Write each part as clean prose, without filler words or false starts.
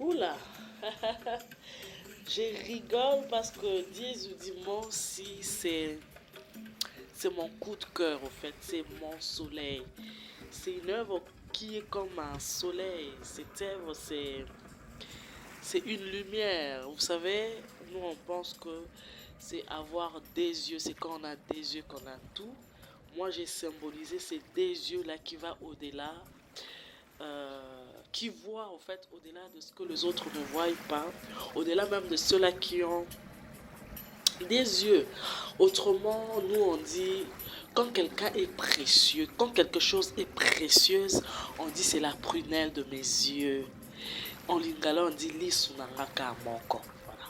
Oula, je rigole parce que Dies ou Dimanche, si c'est mon coup de cœur, au fait, c'est mon soleil. C'est une œuvre qui est comme un soleil. Cette œuvre, c'est une lumière. Vous savez, nous on pense que c'est avoir des yeux, c'est quand on a des yeux qu'on a tout. Moi j'ai symbolisé ces des yeux-là qui va au-delà, qui voient en fait au-delà de ce que les autres ne voient pas, au-delà même de ceux-là qui ont des yeux. Autrement, nous on dit, quand quelqu'un est précieux, quand quelque chose est précieuse, on dit c'est la prunelle de mes yeux. En lingala, on dit lisunangaka moko. Voilà.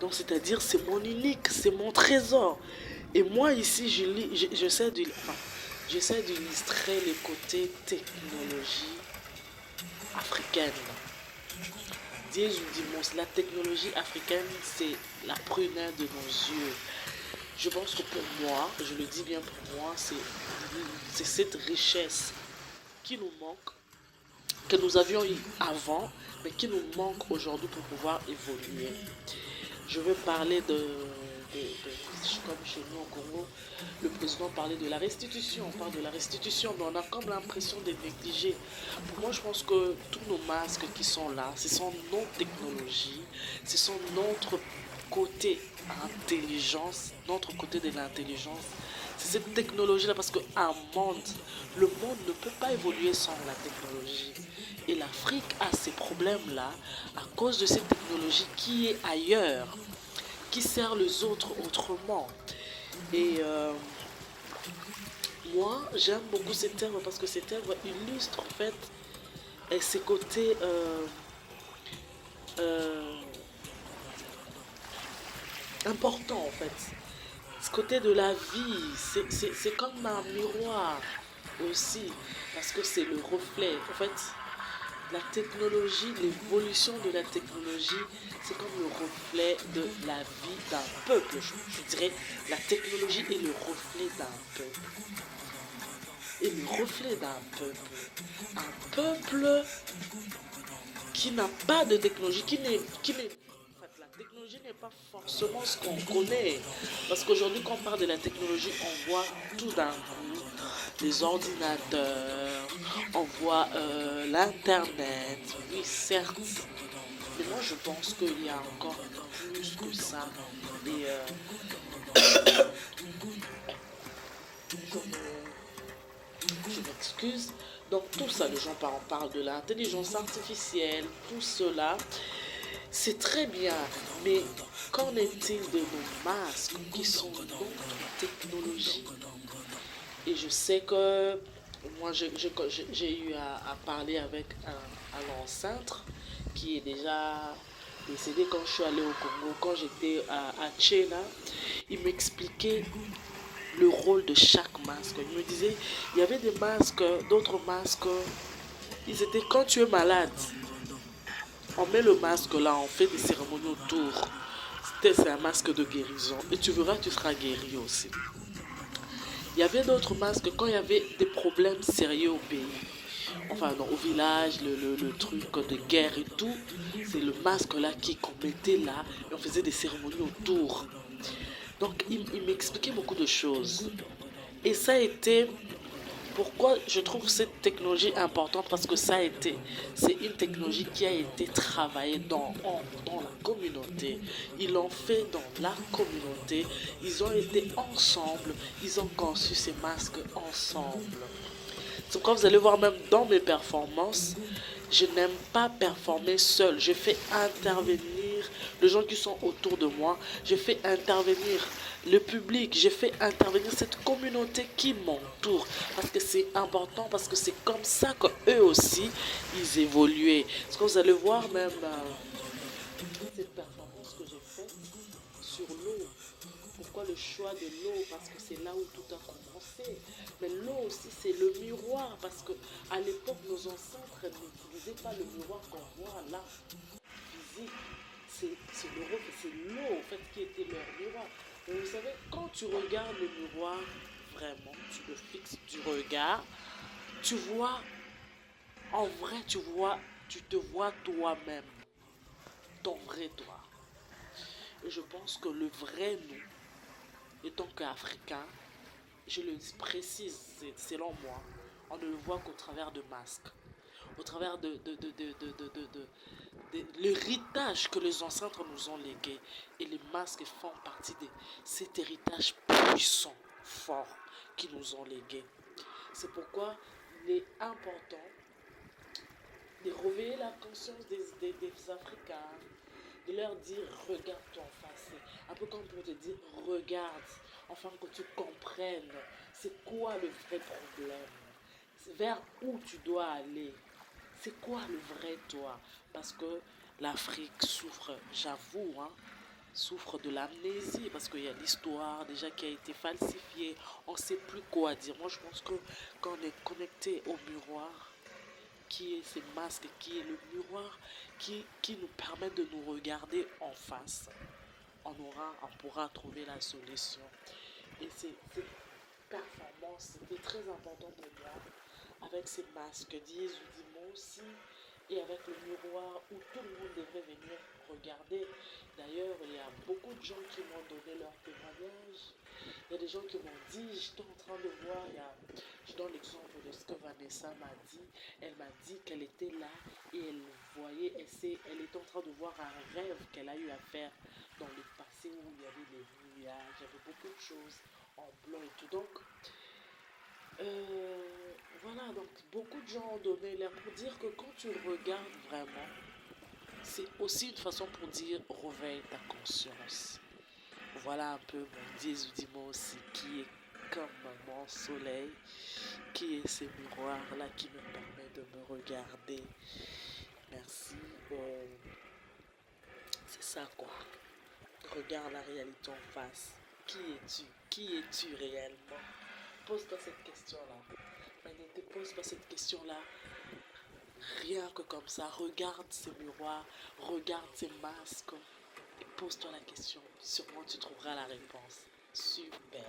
Donc c'est-à-dire c'est mon unique, c'est mon trésor. Et moi ici, j'essaie d'illustrer le côté technologie africaine. Dieu ou dimanche, la technologie africaine, c'est la prunelle de nos yeux. Je pense que pour moi, je le dis bien pour moi, c'est cette richesse qui nous manque, que nous avions eu avant, mais qui nous manque aujourd'hui pour pouvoir évoluer. Je veux parler comme chez nous au Congo, le président parlait de la restitution, on parle de la restitution, mais on a comme l'impression de négliger. Pour moi, je pense que tous nos masques qui sont là, ce sont nos technologies, ce sont notre côté intelligence, notre côté de l'intelligence. C'est cette technologie-là parce que le monde ne peut pas évoluer sans la technologie. Et l'Afrique a ces problèmes-là à cause de cette technologie qui est ailleurs, qui sert les autres autrement. Et moi, j'aime beaucoup cette œuvre parce que cette œuvre illustre en fait ses côtés euh, importants en fait. Ce côté de la vie, c'est comme un miroir aussi, parce que c'est le reflet. En fait, la technologie, l'évolution de la technologie, c'est comme le reflet de la vie d'un peuple. Je dirais, la technologie est le reflet d'un peuple. Et le reflet d'un peuple. Un peuple qui n'a pas de technologie, en fait, la technologie n'est pas forcément ce qu'on connaît. Parce qu'aujourd'hui, quand on parle de la technologie, on voit tout d'un coup les ordinateurs, on voit l'Internet, oui, certes. Mais moi, je pense qu'il y a encore plus que ça. Et je m'excuse. Donc tout ça, les gens parlent de l'intelligence artificielle, tout cela, c'est très bien. Mais qu'en est-il de nos masques qui sont notre technologie? Et je sais que moi, j'ai eu à parler avec un ancêtre qui est déjà décédé quand je suis allée au Congo, quand j'étais à Tchéna. Il m'expliquait le rôle de chaque masque. Il me disait, il y avait des masques, d'autres masques, ils étaient quand tu es malade. On met le masque là, on fait des cérémonies autour. C'est un masque de guérison. Et tu verras, tu seras guéri aussi. Il y avait d'autres masques quand il y avait des problèmes sérieux au pays. Enfin, non, au village, le truc de guerre et tout. C'est le masque là qu'on mettait là et on faisait des cérémonies autour. Donc, il m'expliquait beaucoup de choses. Et ça a été pourquoi je trouve cette technologie importante parce que c'est une technologie qui a été travaillée dans la communauté. Ils l'ont fait dans la communauté. Ils ont été ensemble. Ils ont conçu ces masques ensemble. Donc quand vous allez voir même dans mes performances, je n'aime pas performer seul. Je fais intervenir les gens qui sont autour de moi. Je fais intervenir le public. Je fais intervenir cette communauté qui m'entoure. Parce que c'est important, parce que c'est comme ça qu'eux aussi, ils évoluaient. Parce que vous allez voir même cette performance que j'ai faite sur l'eau. Pourquoi le choix de l'eau? Parce que c'est là où tout a commencé. Mais l'eau aussi, c'est le miroir. Parce que à l'époque, nos ancêtres n'utilisaient pas le miroir qu'on voit là, physique. C'est l'eau, en fait, qui était leur miroir. Mais vous savez, quand tu regardes le miroir, vraiment, tu le fixes, tu regardes, tu vois, en vrai, tu vois tu te vois toi-même, ton vrai toi. Et je pense que le vrai nous, étant qu'Africain, je le précise, selon moi, on ne le voit qu'au travers de masques, au travers de l'héritage que les ancêtres nous ont légué. Et les masques font partie de cet héritage puissant, fort, qu'ils nous ont légué. C'est pourquoi il est important de réveiller la conscience des Africains, de leur dire regarde-toi en face. C'est un peu comme pour te dire regarde, afin que tu comprennes c'est quoi le vrai problème, vers où tu dois aller, c'est quoi le vrai toi. Parce que l'Afrique souffre, j'avoue, souffre de l'amnésie parce qu'il y a l'histoire déjà qui a été falsifiée, on ne sait plus quoi dire. Moi je pense que quand on est connecté au miroir, qui est ces masques, qui est le miroir qui nous permet de nous regarder en face, on pourra trouver la solution. Et cette performance, c'était très important pour moi, avec ces masques d'Yves Dimo aussi, et avec le miroir où tout le monde devrait venir regarder. D'ailleurs, il y a beaucoup de gens qui m'ont donné leur témoignage. Il y a des gens qui m'ont dit, j'étais en train de voir, je donne l'exemple de ce que Vanessa m'a dit. Elle m'a dit qu'elle était là et elle voyait, elle était en train de voir un rêve qu'elle a eu à faire dans le passé où il y avait les nuages, il y avait beaucoup de choses en blanc et tout. Donc, voilà, donc beaucoup de gens ont donné l'air pour dire que quand tu regardes vraiment, c'est aussi une façon pour dire réveille ta conscience. Voilà un peu mon dis-moi aussi qui est comme mon soleil, qui est ce miroir-là qui me permet de me regarder. Merci. C'est ça quoi. Regarde la réalité en face. Qui es-tu? Qui es-tu réellement? Pose-toi cette question-là. Mais ne te pose pas cette question-là. Rien que comme ça. Regarde ces miroirs, regarde ces masques. Et pose-toi la question. Sûrement tu trouveras la réponse. Super.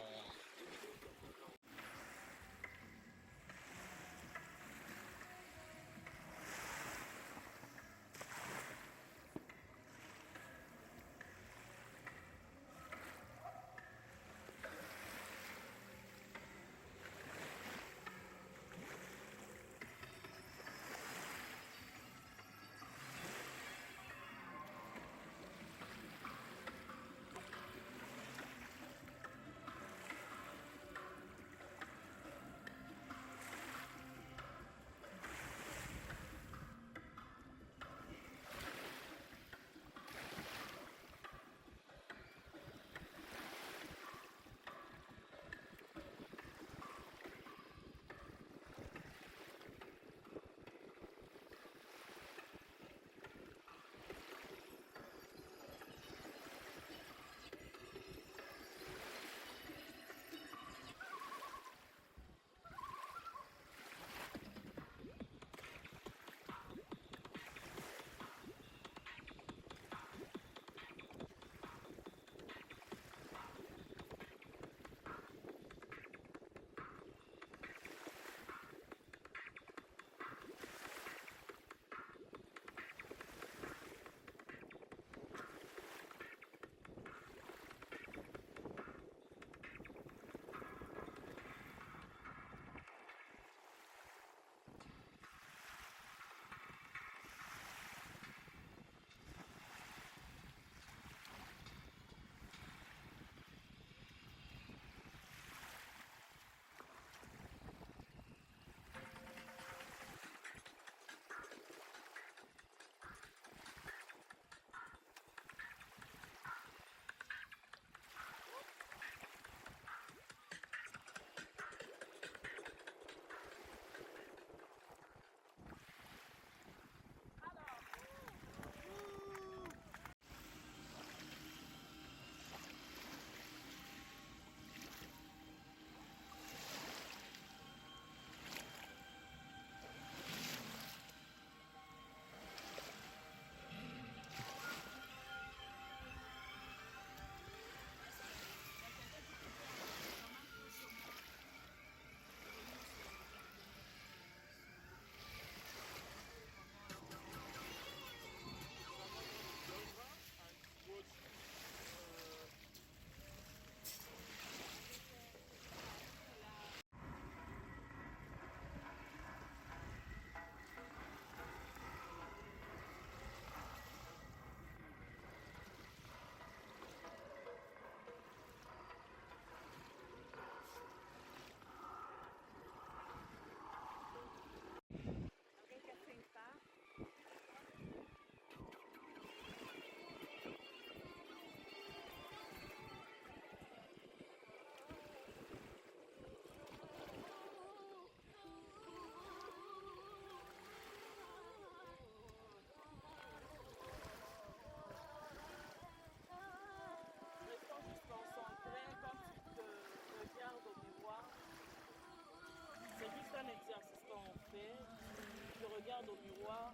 au miroir.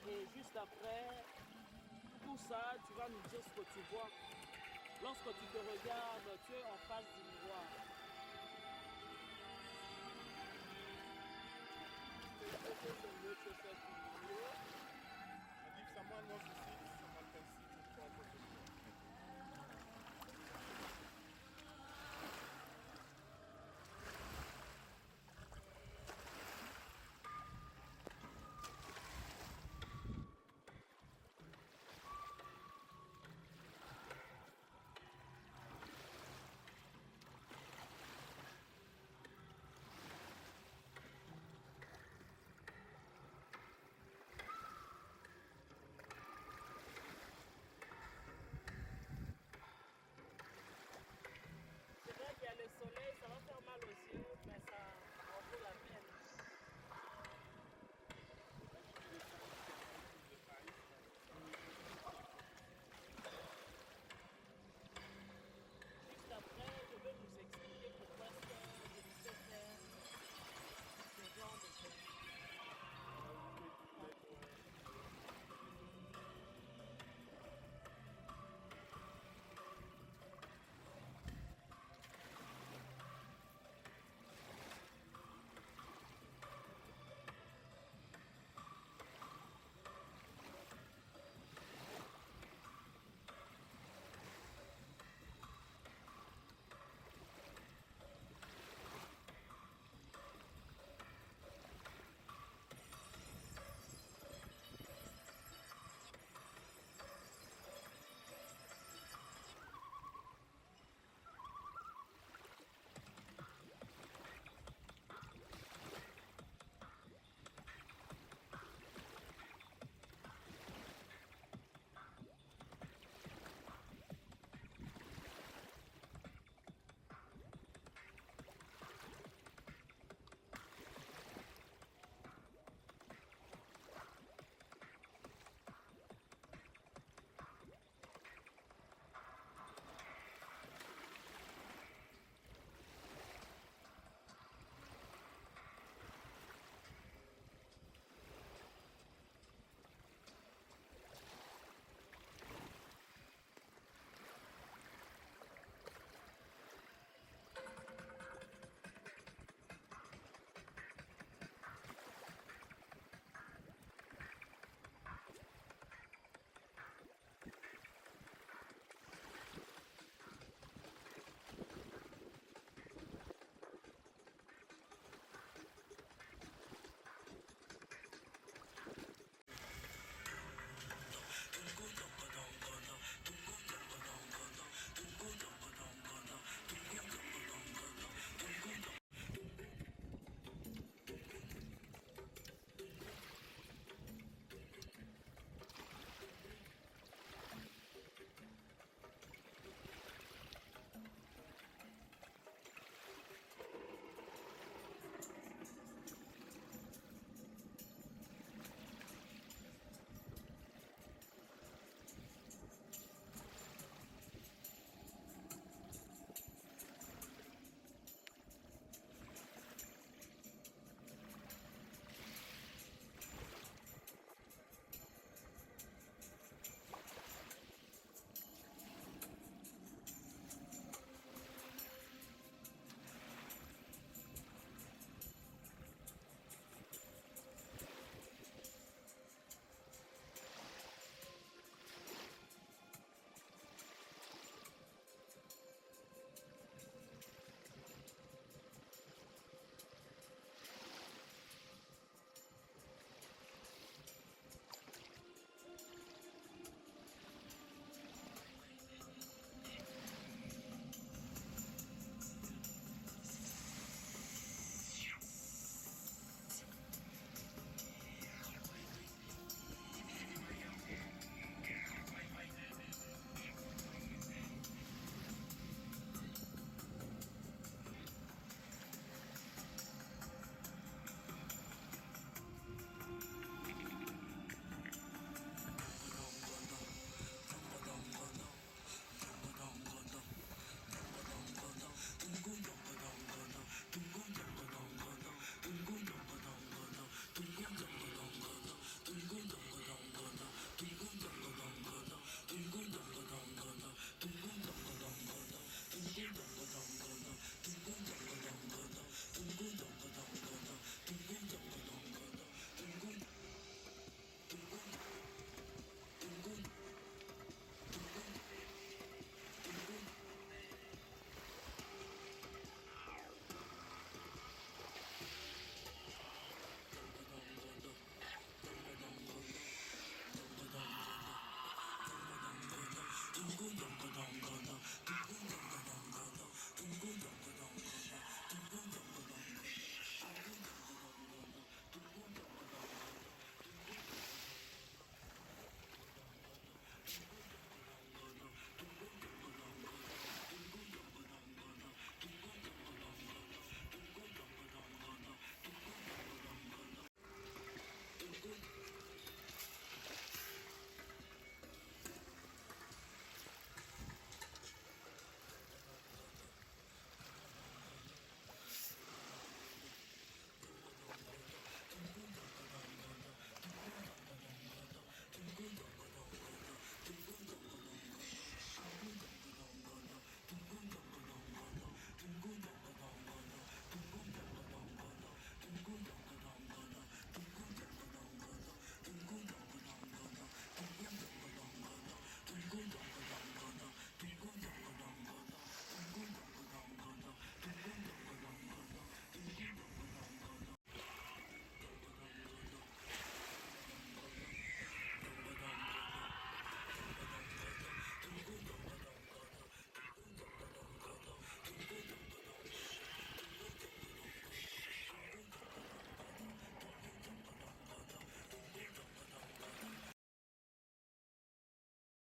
Et juste après tout ça, tu vas nous dire ce que tu vois. Lorsque tu te regardes, tu es en face du miroir. I give someone else to see.